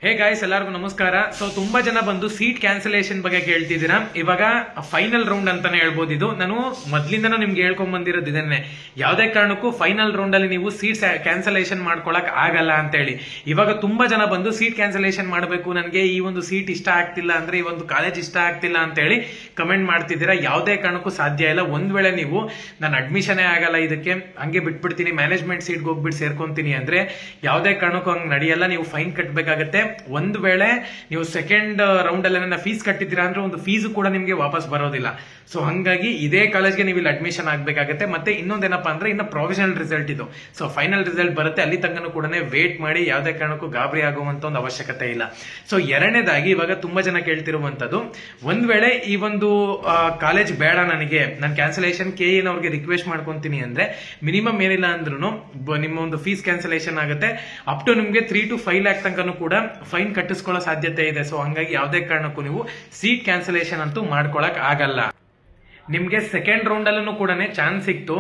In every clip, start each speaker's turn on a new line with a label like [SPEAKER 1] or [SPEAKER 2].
[SPEAKER 1] Hey guys, ಎಲ್ಲರಿಗೂ ನಮಸ್ಕಾರ. So ತುಂಬಾ ಜನ ಬಂದು ಸೀಟ್ ಕ್ಯಾನ್ಸಲೇಷನ್ ಬಗ್ಗೆ ಕೇಳ್ತಿದ್ದೀರಾ. ಇವಾಗ ಫೈನಲ್ ರೌಂಡ್ ಅಂತಾನೆ ಹೇಳ್ಬೋದು. ಇದು ನಾನು ಮೊದ್ಲಿಂದನೂ ನಿಮ್ಗೆ ಹೇಳ್ಕೊಂಡ್ ಬಂದಿರೋದು ಇದನ್ನೇ, ಯಾವುದೇ ಕಾರಣಕ್ಕೂ ಫೈನಲ್ ರೌಂಡ್ ಅಲ್ಲಿ ನೀವು ಸೀಟ್ ಕ್ಯಾನ್ಸಲೇಷನ್ ಮಾಡ್ಕೊಳಕ್ ಆಗಲ್ಲ ಅಂತ ಹೇಳಿ. ಇವಾಗ ತುಂಬಾ ಜನ ಬಂದು ಸೀಟ್ ಕ್ಯಾನ್ಸಲೇಷನ್ ಮಾಡಬೇಕು, ನನಗೆ ಈ ಒಂದು ಸೀಟ್ ಇಷ್ಟ ಆಗ್ತಿಲ್ಲ ಅಂದ್ರೆ, ಈ ಒಂದು ಕಾಲೇಜ್ ಇಷ್ಟ ಆಗ್ತಿಲ್ಲ ಅಂತ ಹೇಳಿ ಕಮೆಂಟ್ ಮಾಡ್ತಿದ್ದೀರಾ. ಯಾವುದೇ ಕಾರಣಕ್ಕೂ ಸಾಧ್ಯ ಇಲ್ಲ. ಒಂದ್ ವೇಳೆ ನೀವು ನಾನು ಅಡ್ಮಿಷನೇ ಆಗಲ್ಲ ಇದಕ್ಕೆ, ಹಂಗೆ ಬಿಟ್ಬಿಡ್ತೀನಿ, ಮ್ಯಾನೇಜ್ಮೆಂಟ್ ಸೀಟ್ಗೆ ಹೋಗ್ಬಿಟ್ಟು ಸೇರ್ಕೊಂತೀನಿ ಅಂದ್ರೆ ಯಾವುದೇ ಕಾರಣಕ್ಕೂ ಹಂಗೆ ನಡೆಯಲ್ಲ. ನೀವು ಫೈನ್ ಕಟ್ಟಬೇಕಾಗತ್ತೆ. ಒಂದ್ ವೇಳೆ ನೀವು ಸೆಕೆಂಡ್ ರೌಂಡ್ ಅಲ್ಲಿ ಫೀಸ್ ಕಟ್ಟಿದ್ದೀರಾ ಅಂದ್ರೆ ಒಂದು ಫೀಸ್ ಕೂಡ ನಿಮ್ಗೆ ವಾಪಸ್ ಬರೋದಿಲ್ಲ. ಸೊ ಹಂಗಾಗಿ ಇದೇ ಕಾಲೇಜ್ಗೆ ನೀವು ಇಲ್ಲಿ ಅಡ್ಮಿಷನ್ ಆಗ್ಬೇಕಾಗತ್ತೆ. ಮತ್ತೆ ಇನ್ನೊಂದೇನಪ್ಪಾ ಅಂದ್ರೆ ಇನ್ನು ಪ್ರೊವಿಷನಲ್ ರಿಸಲ್ಟ್ ಇದು. ಸೊ ಫೈನಲ್ ರಿಸಲ್ಟ್ ಬರುತ್ತೆ, ಅಲ್ಲಿ ತನಕ ಕೂಡ ವೇಟ್ ಮಾಡಿ. ಯಾವುದೇ ಕಾರಣಕ್ಕೂ ಗಾಬರಿ ಆಗುವಂತ ಒಂದು ಅವಶ್ಯಕತೆ ಇಲ್ಲ. ಸೊ ಎರಡನೇದಾಗಿ ಇವಾಗ ತುಂಬಾ ಜನ ಕೇಳ್ತಿರುವಂತದ್ದು, ಒಂದ್ ವೇಳೆ ಈ ಒಂದು ಕಾಲೇಜ್ ಬೇಡ ನನಗೆ, ನಾನು ಕ್ಯಾನ್ಸಲೇಷನ್ KEN ಅವ್ರಿಗೆ ರಿಕ್ವೆಸ್ಟ್ ಮಾಡ್ಕೊಂತೀನಿ ಅಂದ್ರೆ ಮಿನಿಮಮ್ ಏನಿಲ್ಲ ಅಂದ್ರೂ ನಿಮ್ಮ ಒಂದು ಫೀಸ್ ಕ್ಯಾನ್ಸಲೇಷನ್ ಆಗುತ್ತೆ. ಅಪ್ ಟು ನಿಮ್ಗೆ 3 to 5 lakh ತನಕ ಕೂಡ ಫೈನ್ ಕಟ್ಟಿಸ್ಕೊಳ್ಳೋ ಸಾಧ್ಯತೆ ಇದೆ. ಸೊ ಹಂಗಾಗಿ ಯಾವುದೇ ಕಾರಣಕ್ಕೂ ನೀವು ಸೀಟ್ ಕ್ಯಾನ್ಸಲೇಷನ್ ಅಂತೂ ಮಾಡ್ಕೊಳಕ್ ಆಗಲ್ಲ. ನಿಮ್ಗೆ ಸೆಕೆಂಡ್ ರೌಂಡ್ ಅಲ್ಲೂ ಕೂಡ ಚಾನ್ಸ್ ಸಿಕ್ತು,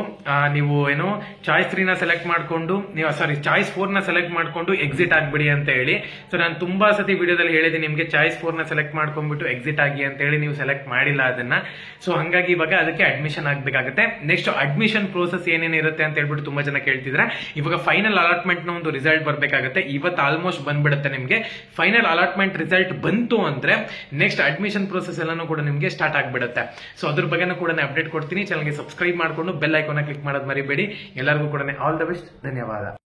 [SPEAKER 1] ನೀವು ಏನು ಚಾಯ್ಸ್ 3 ನ ಸೆಲೆಕ್ಟ್ ಮಾಡ್ಕೊಂಡು, ನೀವು ಚಾಯ್ಸ್ 4 ನ ಸೆಲೆಕ್ಟ್ ಮಾಡ್ಕೊಂಡು ಎಕ್ಸಿಟ್ ಆಗ್ಬಿಡಿ ಅಂತ ಹೇಳಿ. ಸೊ ನಾನು ತುಂಬಾ ಸತಿ ವಿಡಿಯೋದಲ್ಲಿ ಹೇಳಿದ್ದೀನಿ ನಿಮ್ಗೆ ಚಾಯ್ಸ್ 4 ನ ಸೆಲೆಕ್ಟ್ ಮಾಡ್ಕೊಂಡ್ಬಿಟ್ಟು ಎಕ್ಸಿಟ್ ಆಗಿ ಅಂತ ಹೇಳಿ. ನೀವು ಸೆಲೆಕ್ಟ್ ಮಾಡಿಲ್ಲ ಅದನ್ನ. ಸೊ ಹಂಗಾಗಿ ಇವಾಗ ಅದಕ್ಕೆ ಅಡ್ಮಿಷನ್ ಆಗ್ಬೇಕಾಗುತ್ತೆ. ನೆಕ್ಸ್ಟ್ ಅಡ್ಮಿಷನ್ ಪ್ರೋಸೆಸ್ ಏನೇನಿರುತ್ತೆ ಅಂತ ಹೇಳ್ಬಿಟ್ಟು ತುಂಬಾ ಜನ ಕೇಳ್ತಿದ್ರೆ, ಇವಾಗ ಫೈನಲ್ ಅಲಾಟ್ಮೆಂಟ್ ನ ಒಂದು ರಿಸಲ್ಟ್ ಬರ್ಬೇಕಾಗುತ್ತೆ. ಇವತ್ತು ಆಲ್ಮೋಸ್ಟ್ ಬಂದ್ಬಿಡುತ್ತೆ ನಿಮ್ಗೆ. ಫೈನಲ್ ಅಲಾಟ್ಮೆಂಟ್ ರಿಸಲ್ಟ್ ಬಂತು ಅಂದ್ರೆ ನೆಕ್ಸ್ಟ್ ಅಡ್ಮಿಷನ್ ಪ್ರೋಸೆಸ್ ಎಲ್ಲಾನು ಕೂಡ ನಿಮ್ಗೆ ಸ್ಟಾರ್ಟ್ ಆಗ್ಬಿಡುತ್ತೆ. ಸೊ ಅದ್ರ ಬಗ್ಗೆ ಕೂಡ ಅಪ್ಡೇಟ್ ಕೊಡ್ತೀನಿ. ಚಾನಲ್ಗೆ ಸಬ್ಸ್ಕ್ರೈಬ್ ಮಾಡ್ಕೊಂಡು ಬೆಲ್ ಐಕಾನ್ ಕ್ಲಿಕ್ ಮಾಡೋದು ಮರಿಬೇಡಿ. ಎಲ್ಲರಿಗೂ ಕೂಡ ಆಲ್ ದ ಬೆಸ್ಟ್. ಧನ್ಯವಾದ.